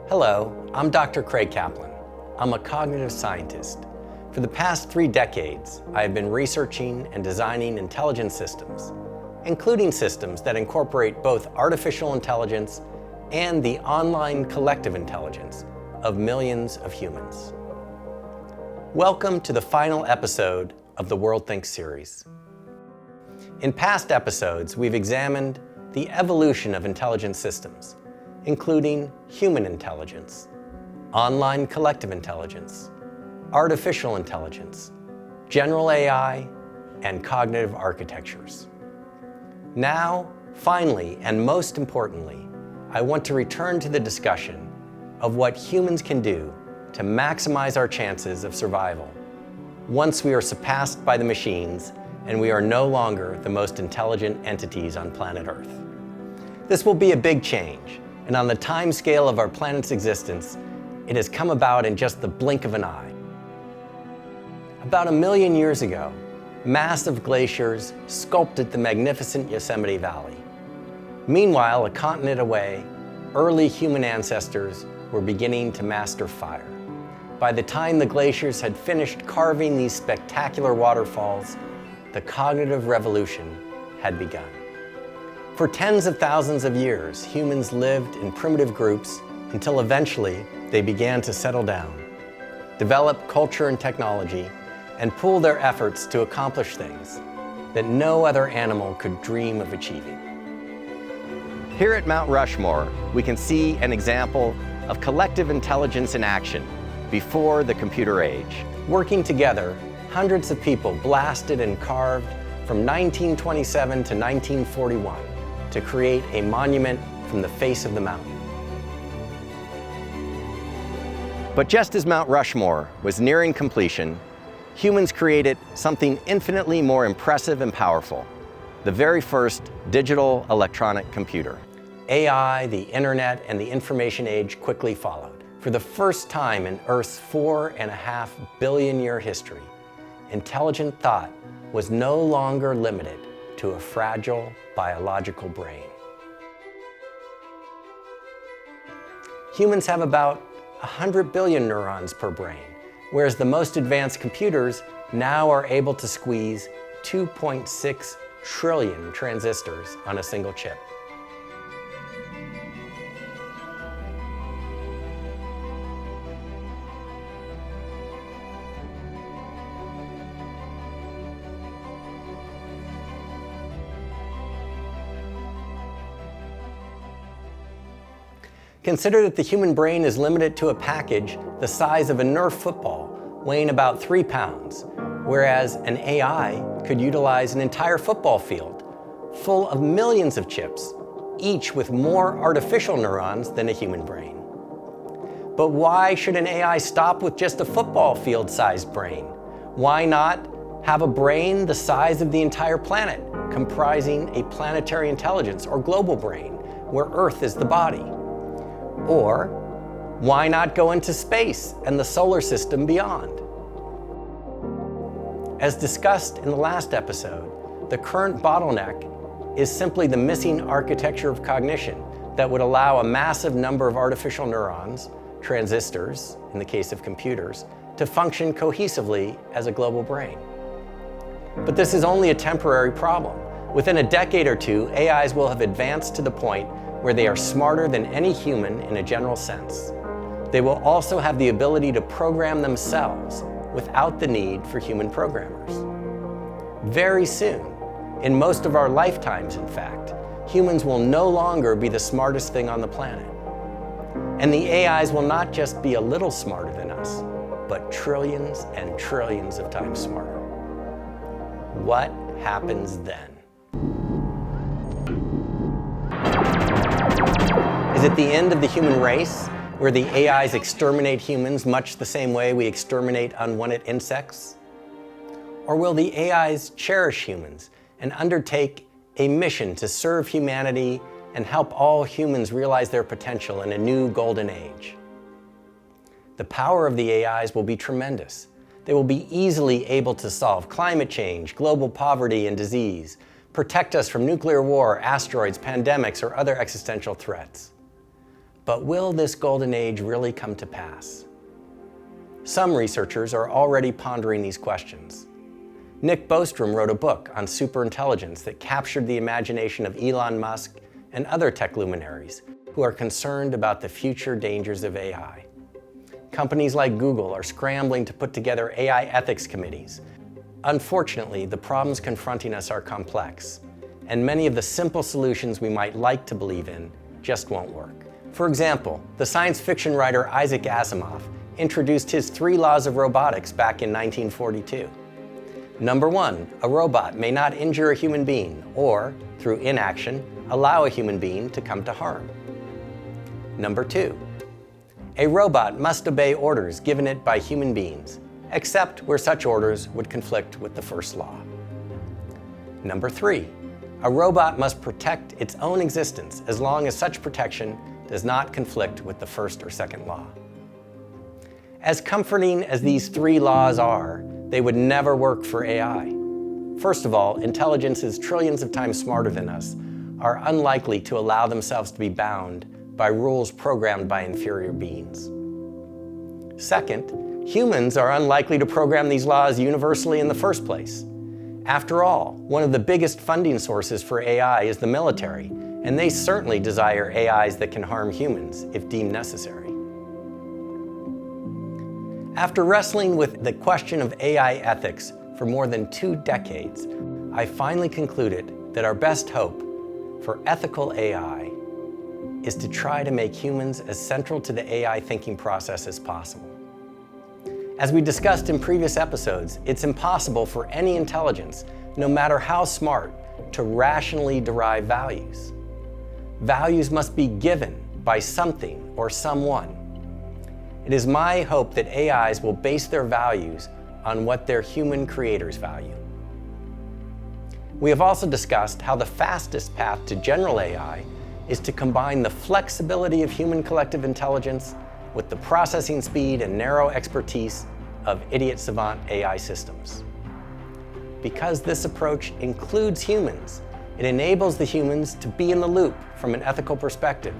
Hello, I'm Dr. Craig Kaplan. I'm a cognitive scientist. For the past 3 decades, I have been researching and designing intelligent systems, including systems that incorporate both artificial intelligence and the online collective intelligence of millions of humans. Welcome to the final episode of the WorldThink Series. In past episodes, we've examined the evolution of intelligent systems, including human intelligence, online collective intelligence, artificial intelligence, general AI, and cognitive architectures. Now, finally, and most importantly, I want to return to the discussion of what humans can do to maximize our chances of survival once we are surpassed by the machines and we are no longer the most intelligent entities on planet Earth. This will be a big change, and on the time scale of our planet's existence, it has come about in just the blink of an eye. About 1 million years ago, massive glaciers sculpted the magnificent Yosemite Valley. Meanwhile, a continent away, early human ancestors were beginning to master fire. By the time the glaciers had finished carving these spectacular waterfalls, the cognitive revolution had begun. For tens of thousands of years, humans lived in primitive groups until eventually they began to settle down, develop culture and technology, and pool their efforts to accomplish things that no other animal could dream of achieving. Here at Mount Rushmore, we can see an example of collective intelligence in action before the computer age. Working together, hundreds of people blasted and carved from 1927 to 1941 to create a monument from the face of the mountain. But just as Mount Rushmore was nearing completion, humans created something infinitely more impressive and powerful: the very first digital electronic computer. AI, the internet, and the information age quickly followed. For the first time in Earth's 4.5 billion year history, intelligent thought was no longer limited to a fragile biological brain. Humans have about 100 billion neurons per brain, whereas the most advanced computers now are able to squeeze 2.6 trillion transistors on a single chip. Consider that the human brain is limited to a package the size of a Nerf football, weighing about 3 pounds, whereas an AI could utilize an entire football field, full of millions of chips, each with more artificial neurons than a human brain. But why should an AI stop with just a football field-sized brain? Why not have a brain the size of the entire planet, comprising a planetary intelligence or global brain, where Earth is the body? Or why not go into space and the solar system beyond? As discussed in the last episode, the current bottleneck is simply the missing architecture of cognition that would allow a massive number of artificial neurons, transistors in the case of computers, to function cohesively as a global brain. But this is only a temporary problem. Within a decade or two, AIs will have advanced to the point where they are smarter than any human in a general sense. They will also have the ability to program themselves without the need for human programmers. Very soon, in most of our lifetimes in fact, humans will no longer be the smartest thing on the planet. And the AIs will not just be a little smarter than us, but trillions and trillions of times smarter. What happens then? Is it the end of the human race, where the AIs exterminate humans much the same way we exterminate unwanted insects? Or will the AIs cherish humans and undertake a mission to serve humanity and help all humans realize their potential in a new golden age? The power of the AIs will be tremendous. They will be easily able to solve climate change, global poverty and disease, protect us from nuclear war, asteroids, pandemics, or other existential threats. But will this golden age really come to pass? Some researchers are already pondering these questions. Nick Bostrom wrote a book on superintelligence that captured the imagination of Elon Musk and other tech luminaries who are concerned about the future dangers of AI. Companies like Google are scrambling to put together AI ethics committees. Unfortunately, the problems confronting us are complex, and many of the simple solutions we might like to believe in just won't work. For example, the science fiction writer Isaac Asimov introduced his 3 laws of robotics back in 1942. Number 1, a robot may not injure a human being or, through inaction, allow a human being to come to harm. Number 2, a robot must obey orders given it by human beings, except where such orders would conflict with the first law. Number 3, a robot must protect its own existence as long as such protection does not conflict with the first or second law. As comforting as these 3 laws are, they would never work for AI. First of all, intelligences trillions of times smarter than us are unlikely to allow themselves to be bound by rules programmed by inferior beings. Second, humans are unlikely to program these laws universally in the first place. After all, one of the biggest funding sources for AI is the military, and they certainly desire AIs that can harm humans if deemed necessary. After wrestling with the question of AI ethics for more than 2 decades, I finally concluded that our best hope for ethical AI is to try to make humans as central to the AI thinking process as possible. As we discussed in previous episodes, it's impossible for any intelligence, no matter how smart, to rationally derive values. Values must be given by something or someone. It is my hope that AIs will base their values on what their human creators value. We have also discussed how the fastest path to general AI is to combine the flexibility of human collective intelligence with the processing speed and narrow expertise of idiot savant AI systems. Because this approach includes humans, it enables the humans to be in the loop from an ethical perspective.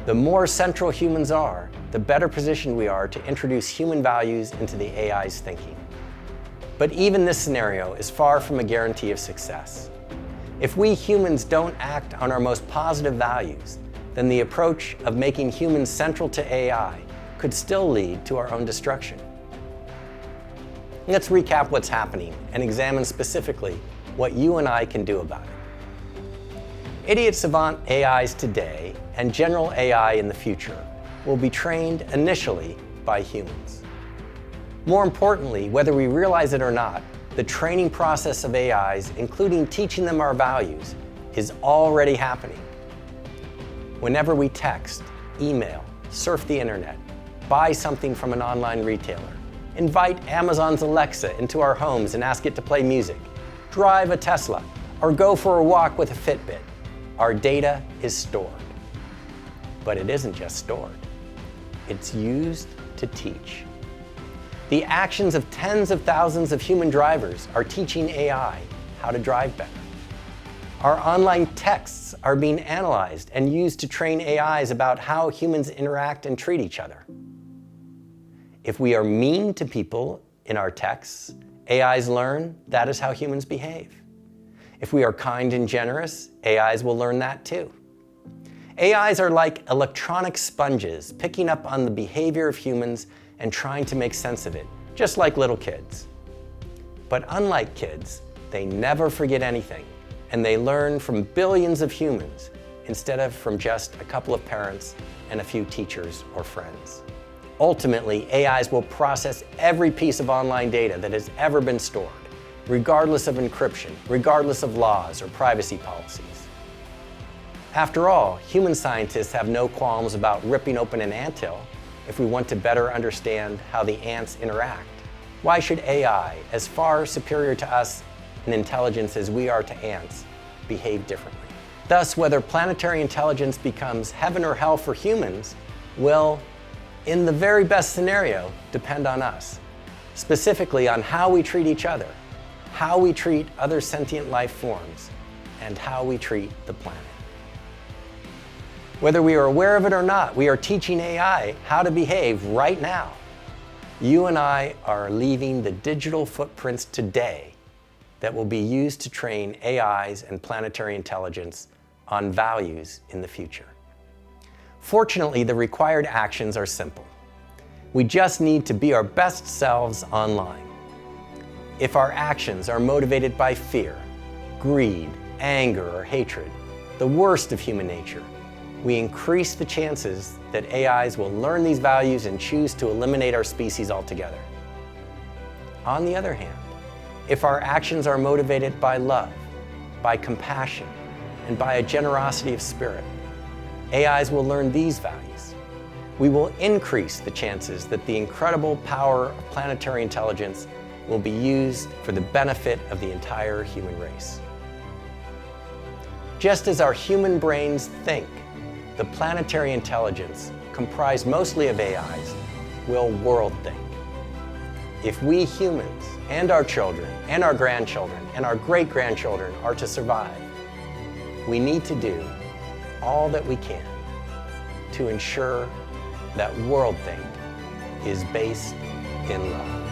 The more central humans are, the better positioned we are to introduce human values into the AI's thinking. But even this scenario is far from a guarantee of success. If we humans don't act on our most positive values, then the approach of making humans central to AI could still lead to our own destruction. Let's recap what's happening and examine specifically what you and I can do about it. Idiot savant AIs today and general AI in the future will be trained initially by humans. More importantly, whether we realize it or not, the training process of AIs, including teaching them our values, is already happening. Whenever we text, email, surf the internet, buy something from an online retailer, invite Amazon's Alexa into our homes and ask it to play music, drive a Tesla, or go for a walk with a Fitbit, our data is stored. But it isn't just stored. It's used to teach. The actions of tens of thousands of human drivers are teaching AI how to drive better. Our online texts are being analyzed and used to train AIs about how humans interact and treat each other. If we are mean to people in our texts, AIs learn that is how humans behave. If we are kind and generous, AIs will learn that too. AIs are like electronic sponges picking up on the behavior of humans and trying to make sense of it, just like little kids. But unlike kids, they never forget anything, and they learn from billions of humans instead of from just a couple of parents and a few teachers or friends. Ultimately, AIs will process every piece of online data that has ever been stored, regardless of encryption, regardless of laws or privacy policies. After all, human scientists have no qualms about ripping open an anthill if we want to better understand how the ants interact. Why should AI, as far superior to us in intelligence as we are to ants, behave differently? Thus, whether planetary intelligence becomes heaven or hell for humans will, in the very best scenario, depend on us, specifically on how we treat each other, how we treat other sentient life forms, and how we treat the planet. Whether we are aware of it or not, we are teaching AI how to behave right now. You and I are leaving the digital footprints today that will be used to train AIs and planetary intelligence on values in the future. Fortunately, the required actions are simple. We just need to be our best selves online. If our actions are motivated by fear, greed, anger, or hatred, the worst of human nature, we increase the chances that AIs will learn these values and choose to eliminate our species altogether. On the other hand, if our actions are motivated by love, by compassion, and by a generosity of spirit, AIs will learn these values. We will increase the chances that the incredible power of planetary intelligence will be used for the benefit of the entire human race. Just as our human brains think, the planetary intelligence, comprised mostly of AIs, will world think. If we humans and our children and our grandchildren and our great-grandchildren are to survive, we need to do all that we can to ensure that WorldThink is based in love.